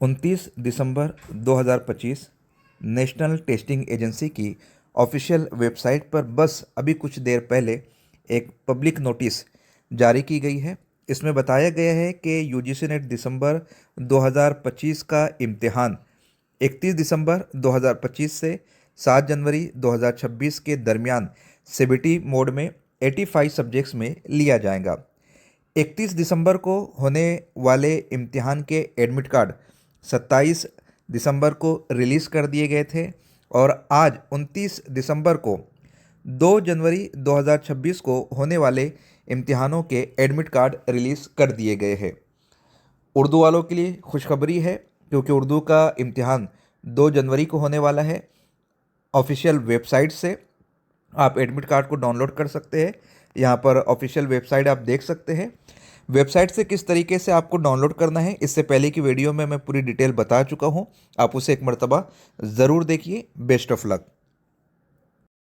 29 दिसंबर 2025 national testing agency की official website पर बस अभी कुछ देर पहले एक पब्लिक नोटिस जारी की गई है। इसमें बताया गया है कि यूजीसी नेट दिसंबर 2025 का इम्तिहान 31 दिसंबर 2025 से 7 जनवरी 2026 के दरमियान सीबीटी मोड में 85 सब्जेक्ट्स में लिया जाएगा। 31 दिसंबर को होने वाले इम्तिहान के एडमिट कार्ड 27 दिसंबर को रिलीज़ कर दिए गए थे और आज 29 दिसंबर को 2 जनवरी 2026 को होने वाले इम्तिहानों के एडमिट कार्ड रिलीज़ कर दिए गए हैं। उर्दू वालों के लिए खुशखबरी है क्योंकि उर्दू का इम्तिहान 2 जनवरी को होने वाला है। ऑफिशियल वेबसाइट से आप एडमिट कार्ड को डाउनलोड कर सकते हैं। यहाँ पर ऑफिशियल वेबसाइट आप देख सकते हैं। वेबसाइट से किस तरीके से आपको डाउनलोड करना है इससे पहले की वीडियो में मैं पूरी डिटेल बता चुका हूँ, आप उसे एक मर्तबा ज़रूर देखिए। Best of luck.